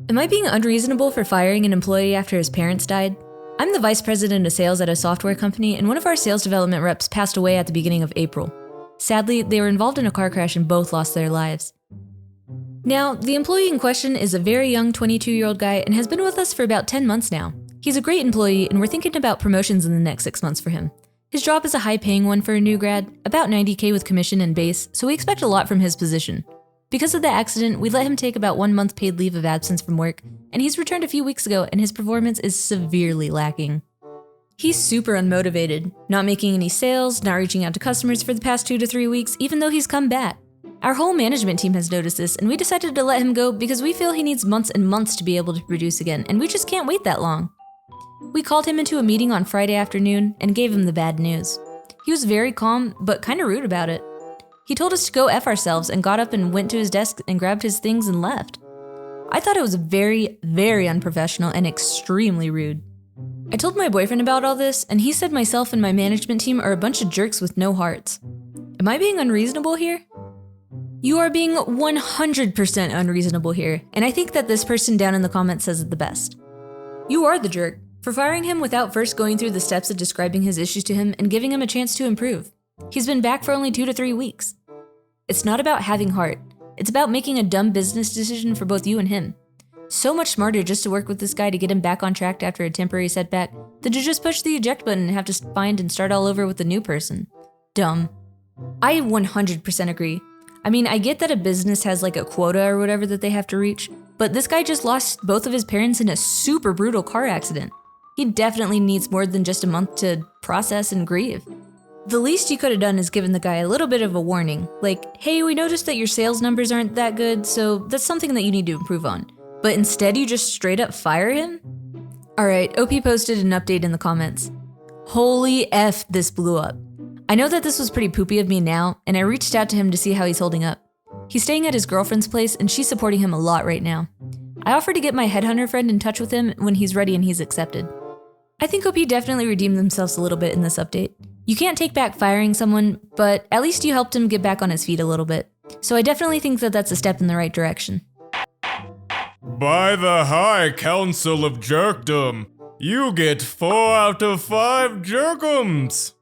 Am I being unreasonable for firing an employee after his parents died? I'm the vice president of sales at a software company, and one of our sales development reps passed away at the beginning of April. Sadly, they were involved in a car crash and both lost their lives. Now, the employee in question is a very young 22-year-old guy and has been with us for about 10 months now. He's a great employee, and we're thinking about promotions in the next 6 months for him. His job is a high-paying one for a new grad, about $90K with commission and base, so we expect a lot from his position. Because of the accident, we let him take about 1 month paid leave of absence from work, and he's returned a few weeks ago and his performance is severely lacking. He's super unmotivated, not making any sales, not reaching out to customers for the past 2 to 3 weeks, even though he's come back. Our whole management team has noticed this, and we decided to let him go because we feel he needs months and months to be able to produce again, and we just can't wait that long. We called him into a meeting on Friday afternoon and gave him the bad news. He was very calm, but kinda rude about it. He told us to go F ourselves and got up and went to his desk and grabbed his things and left. I thought it was very, very unprofessional and extremely rude. I told my boyfriend about all this, and he said myself and my management team are a bunch of jerks with no hearts. Am I being unreasonable here? You are being 100% unreasonable here, and I think that this person down in the comments says it the best. You are the jerk for firing him without first going through the steps of describing his issues to him and giving him a chance to improve. He's been back for only 2 to 3 weeks. It's not about having heart. It's about making a dumb business decision for both you and him. So much smarter just to work with this guy to get him back on track after a temporary setback than to just push the eject button and have to find and start all over with a new person. Dumb. I 100% agree. I mean, I get that a business has like a quota or whatever that they have to reach, but this guy just lost both of his parents in a super brutal car accident. He definitely needs more than just a month to process and grieve. The least you could have done is given the guy a little bit of a warning, like, hey, we noticed that your sales numbers aren't that good, so that's something that you need to improve on. But instead you just straight up fire him? Alright, OP posted an update in the comments. Holy F, this blew up. I know that this was pretty poopy of me now, and I reached out to him to see how he's holding up. He's staying at his girlfriend's place, and she's supporting him a lot right now. I offered to get my headhunter friend in touch with him when he's ready and he's accepted. I think OP definitely redeemed themselves a little bit in this update. You can't take back firing someone, but at least you helped him get back on his feet a little bit. So I definitely think that that's a step in the right direction. By the High Council of Jerkdom, you get 4 out of 5 jerkums!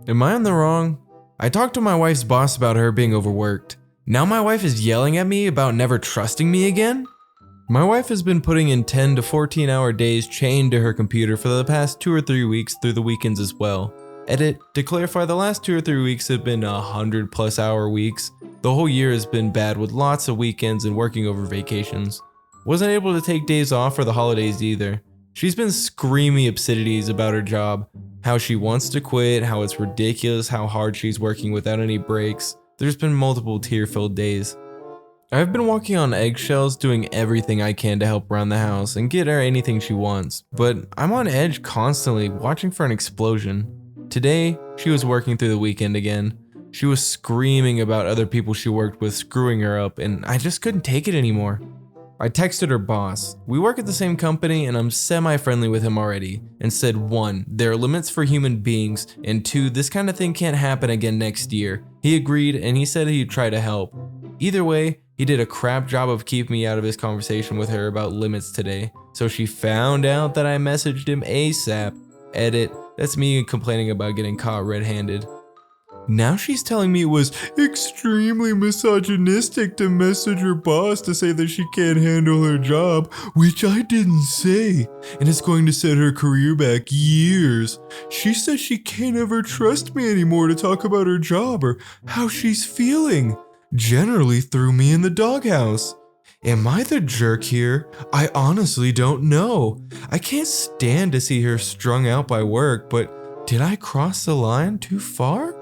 Am I on the wrong? I talked to my wife's boss about her being overworked. Now my wife is yelling at me about never trusting me again? My wife has been putting in 10 to 14 hour days chained to her computer for the past 2 or 3 weeks through the weekends as well. Edit, to clarify, the last 2 or 3 weeks have been 100+ hour weeks. The whole year has been bad with lots of weekends and working over vacations. Wasn't able to take days off for the holidays either. She's been screaming obscenities about her job, how she wants to quit, how it's ridiculous how hard she's working without any breaks. There's been multiple tear-filled days. I've been walking on eggshells doing everything I can to help around the house and get her anything she wants, but I'm on edge constantly watching for an explosion. Today, she was working through the weekend again. She was screaming about other people she worked with screwing her up, and I just couldn't take it anymore. I texted her boss. We work at the same company and I'm semi-friendly with him already, and said 1, there are limits for human beings, and 2, this kind of thing can't happen again next year. He agreed and he said he'd try to help. Either way, he did a crap job of keeping me out of his conversation with her about limits today, so she found out that I messaged him ASAP. Edit, that's me complaining about getting caught red-handed. Now she's telling me it was extremely misogynistic to message her boss to say that she can't handle her job, which I didn't say, and it's going to set her career back years. She says she can't ever trust me anymore to talk about her job or how she's feeling. Generally threw me in the doghouse. Am I the jerk here? I honestly don't know. I can't stand to see her strung out by work, but did I cross the line too far?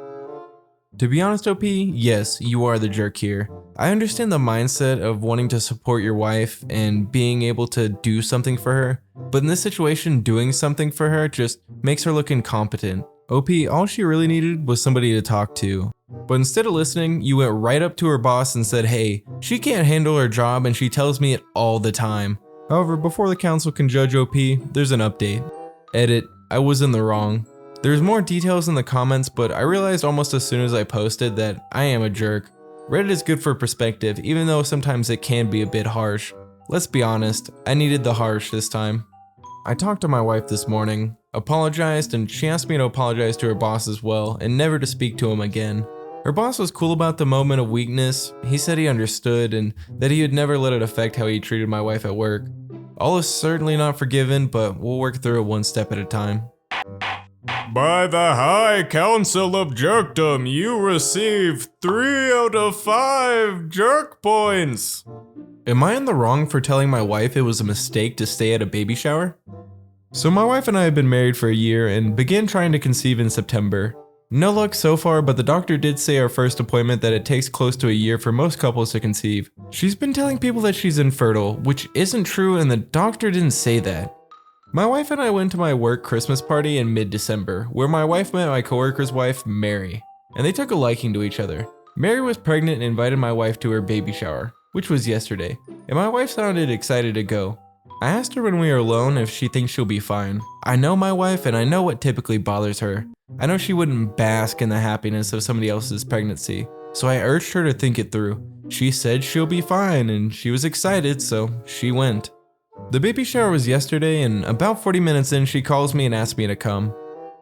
To be honest, OP, yes, you are the jerk here. I understand the mindset of wanting to support your wife and being able to do something for her, but in this situation, doing something for her just makes her look incompetent. OP, all she really needed was somebody to talk to. But instead of listening, you went right up to her boss and said, hey, she can't handle her job and she tells me it all the time. However, before the council can judge OP, there's an update. Edit, I was in the wrong. There's more details in the comments, but I realized almost as soon as I posted that I am a jerk. Reddit is good for perspective, even though sometimes it can be a bit harsh. let's be honest, I needed the harsh this time. I talked to my wife this morning, apologized, and she asked me to apologize to her boss as well and never to speak to him again. Her boss was cool about the moment of weakness. He said he understood and that he would never let it affect how he treated my wife at work. All is certainly not forgiven, but we'll work through it one step at a time. By the High Council of Jerkdom, you receive 3 out of 5 jerk points. Am I in the wrong for telling my wife it was a mistake to stay at a baby shower? So my wife and I have been married for a year and began trying to conceive in September. No luck so far, but the doctor did say our first appointment that it takes close to a year for most couples to conceive. She's been telling people that she's infertile, which isn't true, and the doctor didn't say that. My wife and I went to my work Christmas party in mid-December, where my wife met my coworker's wife, Mary, and they took a liking to each other. Mary was pregnant and invited my wife to her baby shower, which was yesterday, and my wife sounded excited to go. I asked her when we were alone if she thinks she'll be fine. I know my wife and I know what typically bothers her. I know she wouldn't bask in the happiness of somebody else's pregnancy, so I urged her to think it through. She said she'll be fine and she was excited, so she went. The baby shower was yesterday, and about 40 minutes in she calls me and asks me to come.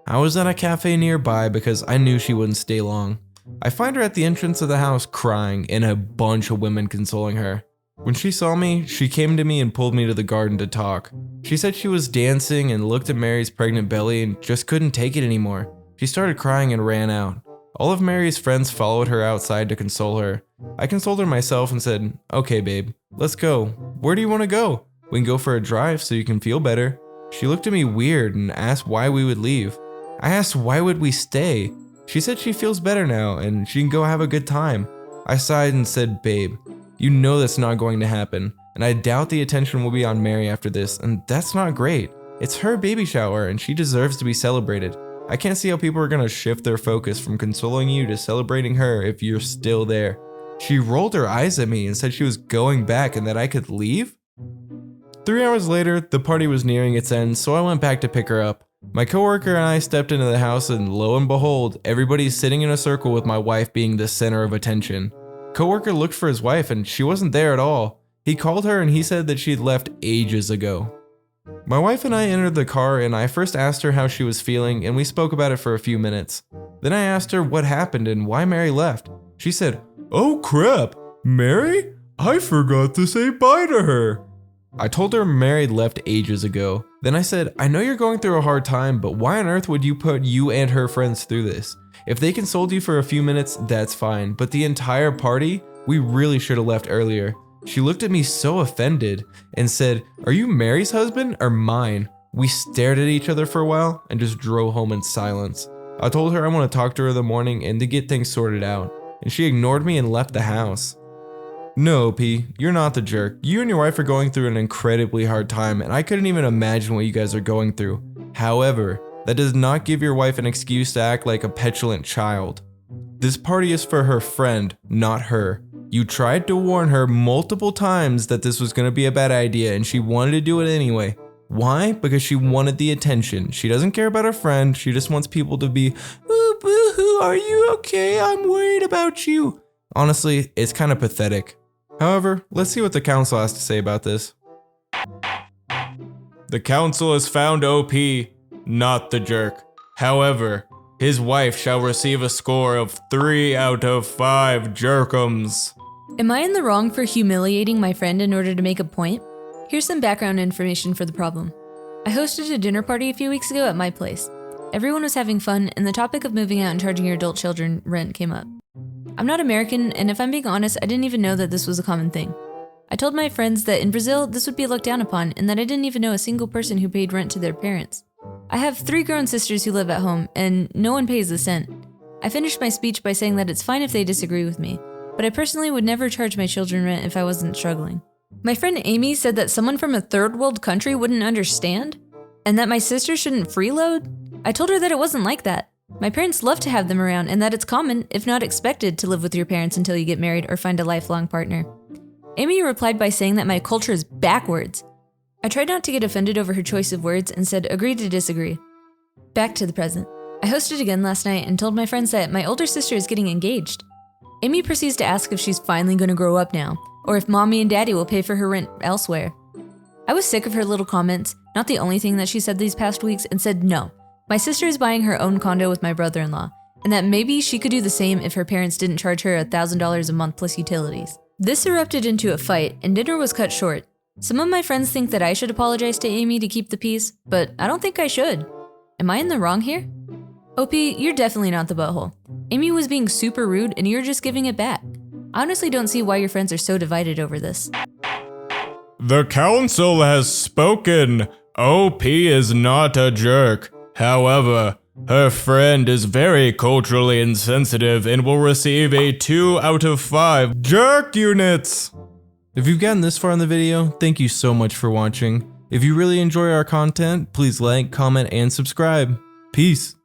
I was at a cafe nearby because I knew she wouldn't stay long. I find her at the entrance of the house crying and a bunch of women consoling her. When she saw me, she came to me and pulled me to the garden to talk. She said she was dancing and looked at Mary's pregnant belly and just couldn't take it anymore. She started crying and ran out. All of Mary's friends followed her outside to console her. I consoled her myself and said, "Okay babe, let's go. Where do you want to go? We can go for a drive so you can feel better." She looked at me weird and asked why we would leave. I asked why would we stay. She said she feels better now and she can go have a good time. I sighed and said, "Babe, you know that's not going to happen, and I doubt the attention will be on Mary after this, and that's not great. It's her baby shower and she deserves to be celebrated. I can't see how people are gonna shift their focus from consoling you to celebrating her if you're still there." She rolled her eyes at me and said she was going back and that I could leave? 3 hours later, the party was nearing its end, so I went back to pick her up. My coworker and I stepped into the house and lo and behold, everybody's sitting in a circle with my wife being the center of attention. Coworker looked for his wife and she wasn't there at all. He called her and he said that she'd left ages ago. My wife and I entered the car and I first asked her how she was feeling and we spoke about it for a few minutes. Then I asked her what happened and why Mary left. She said, "Oh crap, Mary? I forgot to say bye to her." I told her Mary left ages ago. Then I said, "I know you're going through a hard time, but why on earth would you put you and her friends through this? If they consoled you for a few minutes, that's fine, but the entire party? We really should have left earlier." She looked at me so offended and said, "Are you Mary's husband or mine?" We stared at each other for a while and just drove home in silence. I told her I want to talk to her in the morning and to get things sorted out, and she ignored me and left the house. No, P, you're not the jerk. You and your wife are going through an incredibly hard time, and I couldn't even imagine what you guys are going through. However, that does not give your wife an excuse to act like a petulant child. This party is for her friend, not her. You tried to warn her multiple times that this was going to be a bad idea, and she wanted to do it anyway. Why? Because she wanted the attention. She doesn't care about her friend, she just wants people to be, "Ooh, boo-hoo, are you okay? I'm worried about you." Honestly, it's kind of pathetic. However, let's see what the council has to say about this. The council has found OP, not the jerk. However, his wife shall receive a score of 3 out of 5 jerkums. Am I in the wrong for humiliating my friend in order to make a point? Here's some background information for the problem. I hosted a dinner party a few weeks ago at my place. Everyone was having fun, and the topic of moving out and charging your adult children rent came up. I'm not American, and if I'm being honest, I didn't even know that this was a common thing. I told my friends that in Brazil, this would be looked down upon, and that I didn't even know a single person who paid rent to their parents. I have 3 grown sisters who live at home, and no one pays a cent. I finished my speech by saying that it's fine if they disagree with me, but I personally would never charge my children rent if I wasn't struggling. My friend Amy said that someone from a third world country wouldn't understand, and that my sister shouldn't freeload. I told her that it wasn't like that. My parents love to have them around, and that it's common, if not expected, to live with your parents until you get married or find a lifelong partner. Amy replied by saying that my culture is backwards. I tried not to get offended over her choice of words and said, "Agree to disagree." Back to the present. I hosted again last night and told my friends that my older sister is getting engaged. Amy proceeds to ask if she's finally going to grow up now, or if mommy and daddy will pay for her rent elsewhere. I was sick of her little comments, not the only thing that she said these past weeks, and said no. My sister is buying her own condo with my brother-in-law, and that maybe she could do the same if her parents didn't charge her $1,000 a month plus utilities. This erupted into a fight, and dinner was cut short. Some of my friends think that I should apologize to Amy to keep the peace, but I don't think I should. Am I in the wrong here? OP, you're definitely not the butthole. Amy was being super rude and you're just giving it back. I honestly don't see why your friends are so divided over this. The council has spoken. OP is not a jerk. However, her friend is very culturally insensitive and will receive a 2 out of 5 jerk units. If you've gotten this far in the video, thank you so much for watching. If you really enjoy our content, please like, comment, and subscribe. Peace.